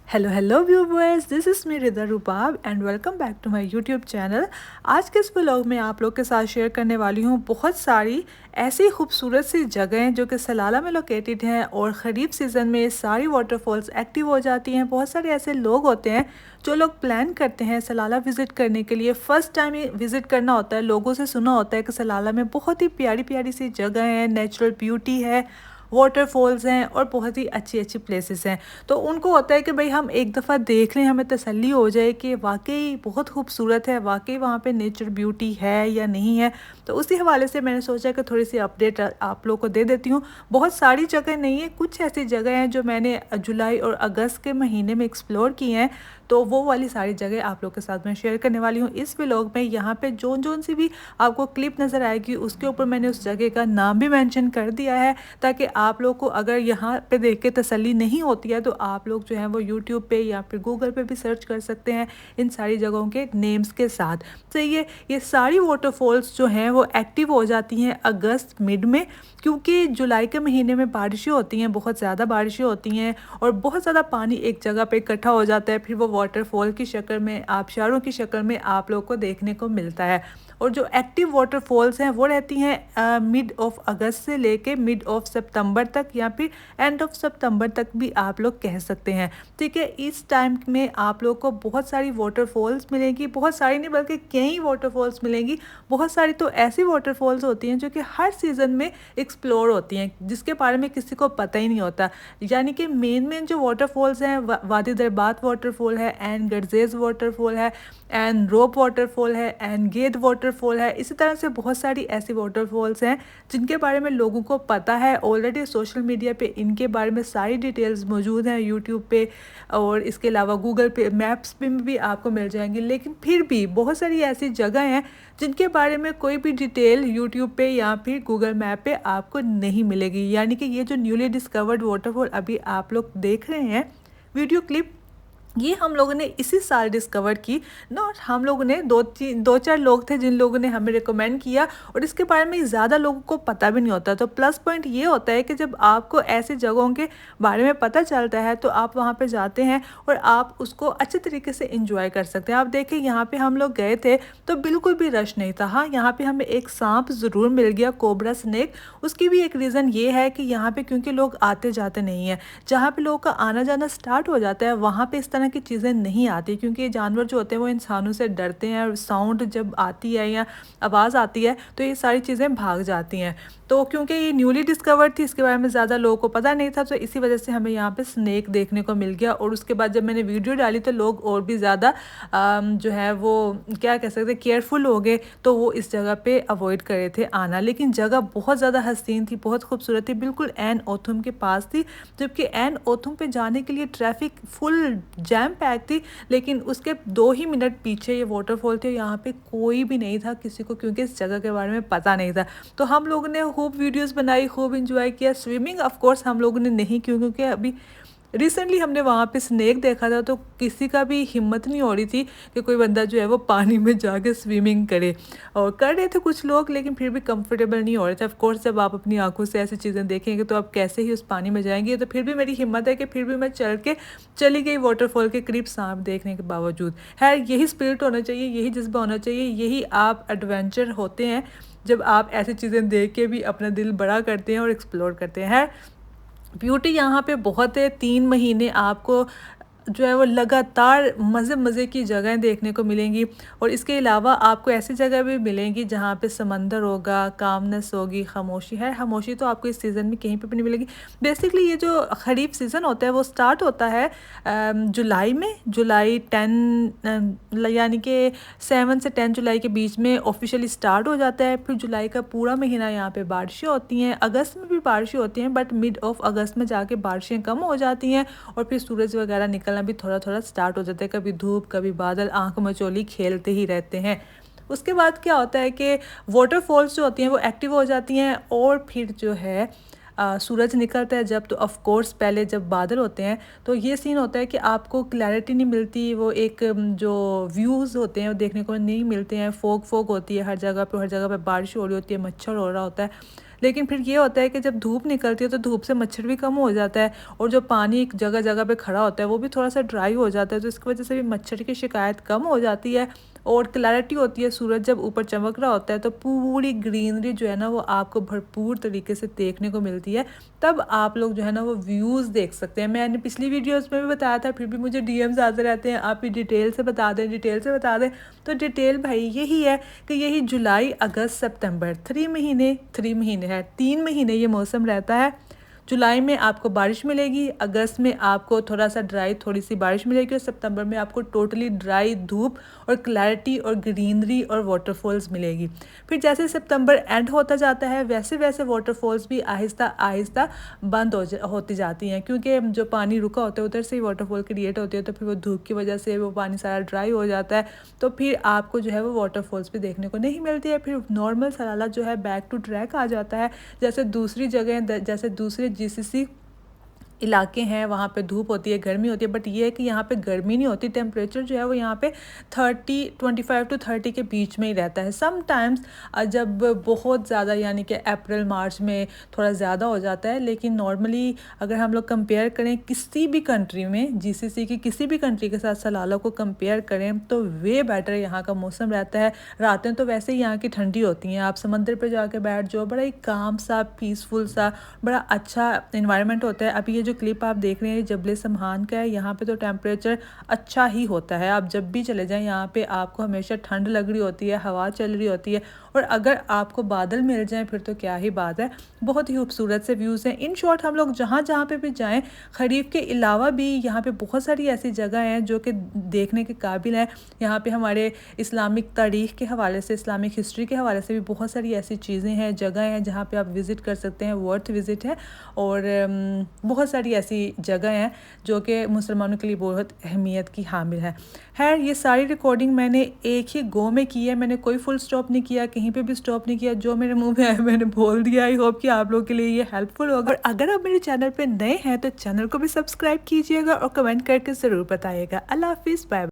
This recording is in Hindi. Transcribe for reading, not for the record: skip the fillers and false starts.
Hello hello viewers, this is me Rida Rubab and welcome back to my YouTube channel. आज के इस व्लॉग में आप लोग के साथ शेयर करने वाली हूँ बहुत सारी ऐसी खूबसूरत सी जगहें जो कि सलाला में लोकेटेड हैं और ख़रीफ सीज़न में सारी वाटरफॉल्स एक्टिव हो जाती हैं। बहुत सारे ऐसे लोग होते हैं जो लोग प्लान करते हैं सलाला विज़िट करने के लिए। फ़र्स्ट टाइम ही विज़िट करना होता है, लोगों से सुना होता है कि सलाला में बहुत ही प्यारी प्यारी सी जगह हैं, नेचुरल ब्यूटी है, वाटरफॉल्स हैं और बहुत ही अच्छी अच्छी प्लेसेस हैं। तो उनको होता है कि भाई हम एक दफ़ा देख लें, हमें तसल्ली हो जाए कि वाकई बहुत खूबसूरत है, वाकई वहाँ पे नेचर ब्यूटी है या नहीं है। तो उसी हवाले से मैंने सोचा कि थोड़ी सी अपडेट आप लोग को दे देती हूँ। बहुत सारी जगह नहीं है, कुछ ऐसी जगह हैं जो मैंने जुलाई और अगस्त के महीने में एक्सप्लोर की हैं। तो वो वाली सारी जगह आप लोग के साथ मैं शेयर करने वाली हूँ इस व्लॉग में। यहाँ पे जोन जोन सी भी आपको क्लिप नज़र आएगी उसके ऊपर मैंने उस जगह का नाम भी मेंशन कर दिया है, ताकि आप लोग को अगर यहाँ पे देख के तसल्ली नहीं होती है तो आप लोग जो है वो यूट्यूब पे या फिर गूगल पे भी सर्च कर सकते हैं इन सारी जगहों के नेम्स के साथ। तो ये सारी वाटरफॉल्स जो हैं वो एक्टिव हो जाती हैं अगस्त मिड में, क्योंकि जुलाई के महीने में बारिशें होती हैं, बहुत ज़्यादा बारिशें होती हैं और बहुत ज़्यादा पानी एक जगह पे इकट्ठा हो जाता है। फिर वो वाटरफॉल की शक्ल में, आबशारों की शक्ल में आप लोग को देखने को मिलता है। और जो एक्टिव वाटरफॉल्स हैं वो रहती हैं मिड ऑफ अगस्त से लेके मिड ऑफ सितंबर तक या फिर एंड ऑफ सितंबर तक भी आप लोग कह सकते हैं। ठीक है, इस टाइम में आप लोग को बहुत सारी वाटरफॉल्स मिलेंगी, बहुत सारी नहीं बल्कि कई वाटरफॉल्स मिलेंगी। बहुत सारी तो ऐसी वाटरफॉल्स होती हैं जो कि हर सीज़न में एक्सप्लोर होती हैं, जिसके बारे में किसी को पता ही नहीं होता। यानी कि मेन जो वाटरफॉल्स हैं, वादी दरबात वाटरफॉल है, एंड गर्जेज वाटरफॉल है, एंड रोप वाटरफॉल है, एंड गेद वाटरफॉल है। इसी तरह से बहुत सारी ऐसी वाटरफॉल्स हैं जिनके बारे में लोगों को पता है ऑलरेडी। सोशल मीडिया पे इनके बारे में सारी डिटेल्स मौजूद हैं, यूट्यूब पे और इसके अलावा गूगल पे मैप्स पे भी आपको मिल जाएंगी। लेकिन फिर भी बहुत सारी ऐसी जगह हैं जिनके बारे में कोई भी डिटेल यूट्यूब पे या फिर गूगल मैप पे आपको नहीं मिलेगी। यानी कि ये जो न्यूली डिस्कवर्ड वाटरफॉल अभी आप लोग देख रहे हैं वीडियो क्लिप, ये हम लोगों ने इसी साल डिस्कवर की ना। और हम लोगों ने दो चार लोग थे जिन लोगों ने हमें रिकमेंड किया और इसके बारे में ज़्यादा लोगों को पता भी नहीं होता। तो प्लस पॉइंट ये होता है कि जब आपको ऐसी जगहों के बारे में पता चलता है तो आप वहाँ पे जाते हैं और आप उसको अच्छे तरीके से इंजॉय कर सकते हैं। आप देखें, यहाँ पे हम लोग गए थे तो बिल्कुल भी रश नहीं था। हाँ, यहाँ पे हमें एक सांप ज़रूर मिल गया, कोबरा स्नेक। उसकी भी एक रीज़न ये है कि यहाँ पे क्योंकि लोग आते जाते नहीं हैं, जहाँ पे लोगों का आना जाना स्टार्ट हो जाता है वहाँ पे इस तरह की चीज़ें नहीं आती, क्योंकि ये जानवर जो होते हैं वो इंसानों से डरते हैं और साउंड जब आती है या आवाज़ आती है तो ये सारी चीज़ें भाग जाती हैं। तो क्योंकि ये न्यूली डिस्कवर्ड थी, इसके बारे में ज़्यादा लोगों को पता नहीं था, तो इसी वजह से हमें यहाँ पे स्नेक देखने को मिल गया। और उसके बाद जब मैंने वीडियो डाली तो लोग और भी ज़्यादा जो है वो क्या कह सकते हैं केयरफुल हो गए, तो वो इस जगह पे अवॉइड कर रहे थे आना। लेकिन जगह बहुत ज़्यादा हसीन थी, बहुत खूबसूरत थी, बिल्कुल एन ओथुम के पास थी। जबकि एन ओथुम पे जाने के लिए ट्रैफिक फुल जैम पैक थी, लेकिन उसके 2 ही मिनट पीछे ये वाटरफॉल थे, यहाँ पे कोई भी नहीं था किसी को, क्योंकि इस जगह के बारे में पता नहीं था। तो हम लोगों ने खूब वीडियोस बनाई, खूब इंजॉय किया। स्विमिंग ऑफ कोर्स हम लोगों ने नहीं की, क्योंकि अभी रिसेंटली हमने वहाँ पे स्नेक देखा था, तो किसी का भी हिम्मत नहीं हो रही थी कि कोई बंदा जो है वो पानी में जाके स्विमिंग करे। और कर रहे थे कुछ लोग, लेकिन फिर भी कंफर्टेबल नहीं हो रहे थे। ऑफ कोर्स जब आप अपनी आंखों से ऐसी चीज़ें देखेंगे तो आप कैसे ही उस पानी में जाएंगे। तो फिर भी मेरी हिम्मत है कि फिर भी मैं चली गई वाटरफॉल के करीब सांप देखने के बावजूद। खैर, यही स्पिरिट होना चाहिए, यही जज्बा होना चाहिए, यही आप एडवेंचर होते हैं जब आप ऐसी चीज़ें देख के भी अपना दिल बड़ा करते हैं और एक्सप्लोर करते हैं। ब्यूटी यहाँ पे बहुत है, 3 महीने आपको जो है वो लगातार मज़े मज़े की जगहें देखने को मिलेंगी। और इसके अलावा आपको ऐसी जगह भी मिलेंगी जहाँ पे समंदर होगा, कामनेस होगी, खामोशी है। खामोशी तो आपको इस सीज़न में कहीं पे भी नहीं मिलेगी। बेसिकली ये जो ख़रीफ सीज़न होता है वो स्टार्ट होता है जुलाई में, जुलाई 10 यानी कि 7 से 10 जुलाई के बीच में ऑफिशियली स्टार्ट हो जाता है। फिर जुलाई का पूरा महीना यहाँ पे बारिशें होती हैं, अगस्त में भी बारिशें होती हैं, बट मिड ऑफ अगस्त में जाके बारिशें कम हो जाती हैं और फिर सूरज वगैरह निकलना भी थोड़ा थोड़ा स्टार्ट हो जाता है। कभी धूप कभी बादल आंख मचोली खेलते ही रहते हैं। उसके बाद क्या होता है कि वाटरफॉल्स जो होती हैं वो एक्टिव हो जाती हैं और फिर जो है सूरज निकलता है जब, तो ऑफ कोर्स पहले जब बादल होते हैं तो ये सीन होता है कि आपको क्लैरिटी नहीं मिलती। वो एक जो व्यूज़ होते हैं वो देखने को नहीं मिलते हैं। फोग फोग होती है हर जगह पे, हर जगह पे बारिश हो रही होती है, मच्छर हो रहा होता है। लेकिन फिर ये होता है कि जब धूप निकलती है तो धूप से मच्छर भी कम हो जाता है और जो पानी एक जगह जगह पे खड़ा होता है वो भी थोड़ा सा ड्राई हो जाता है, तो इसकी वजह से भी मच्छर की शिकायत कम हो जाती है और क्लैरिटी होती है। सूरज जब ऊपर चमक रहा होता है तो पूरी ग्रीनरी जो है ना वो आपको भरपूर तरीके से देखने को मिलती है, तब आप लोग जो है ना वो व्यूज़ देख सकते हैं। मैंने पिछली वीडियोस में भी बताया था, फिर भी मुझे डीएम्स आते रहते हैं, आप भी डिटेल से बता दें, डिटेल से बता दें। तो डिटेल भाई यही है कि यही जुलाई अगस्त सितंबर 3 महीने है, 3 महीने ये मौसम रहता है। जुलाई में आपको बारिश मिलेगी, अगस्त में आपको थोड़ा सा ड्राई थोड़ी सी बारिश मिलेगी और सितंबर में आपको टोटली ड्राई धूप और क्लैरिटी और ग्रीनरी और वाटरफॉल्स मिलेगी। फिर जैसे सितंबर एंड होता जाता है वैसे वैसे वाटरफॉल्स भी आहिस्ता आहिस्ता बंद होती जाती हैं, क्योंकि जो पानी रुका होता है उधर से ही वाटरफॉल क्रिएट होती है, तो फिर वो धूप की वजह से वो पानी सारा ड्राई हो जाता है, तो फिर आपको जो है वो वाटरफॉल्स भी देखने को नहीं मिलती है। फिर नॉर्मल सलाला जो है बैक टू ट्रैक आ जाता है। जैसे दूसरी जगह, जैसे दूसरे जीसीसी इलाके हैं वहाँ पे धूप होती है, गर्मी होती है, बट ये है कि यहाँ पे गर्मी नहीं होती। टेम्परेचर जो है वो यहाँ पे 25 to 30 के बीच में ही रहता है। समटाइम्स जब बहुत ज़्यादा यानी कि अप्रैल मार्च में थोड़ा ज़्यादा हो जाता है, लेकिन नॉर्मली अगर हम लोग कंपेयर करें किसी भी कंट्री में, जीसीसी की किसी भी कंट्री के साथ सलाला को कंपेयर करें तो वे बेटर यहाँ का मौसम रहता है। रातें तो वैसे ही यहाँ की ठंडी होती हैं, आप समंदर पर जाके बैठ जाओ, बड़ा ही काम सा, पीसफुल सा, बड़ा अच्छा इन्वायरमेंट होता है। अभी ये जो क्लिप आप देख रहे हैं जबल समहान का है, यहाँ पे तो टेम्परेचर अच्छा ही होता है। आप जब भी चले जाएं यहाँ पे आपको हमेशा ठंड लग रही होती है, हवा चल रही होती है, और अगर आपको बादल मिल जाएं फिर तो क्या ही बात है। बहुत ही खूबसूरत से व्यूज़ हैं। इन शॉर्ट हम लोग जहाँ जहाँ पे भी जाएं, खरीफ के अलावा भी यहाँ पे बहुत सारी ऐसी जगह हैं जो कि देखने के काबिल हैं। यहाँ पे हमारे इस्लामिक तारीख़ के हवाले से, इस्लामिक हिस्ट्री के हवाले से भी बहुत सारी ऐसी चीज़ें हैं, जगह हैं जहाँ पे आप विज़िट कर सकते हैं, वर्थ विज़िट है। और बहुत सारी ऐसी जगह हैं जो कि मुसलमानों के लिए बहुत अहमियत की हामिल है। खैर ये सारी रिकॉर्डिंग मैंने एक ही गो में की है, मैंने कोई फुल स्टॉप नहीं किया, कहीं पे भी स्टॉप नहीं किया, जो मेरे मुंह में आया मैंने बोल दिया। आई होप कि आप लोगों के लिए ये हेल्पफुल होगा। और अगर आप मेरे चैनल पे नए हैं तो चैनल को भी सब्सक्राइब कीजिएगा और कमेंट करके ज़रूर बताइएगा। अल्लाह हाफिज़, बाय।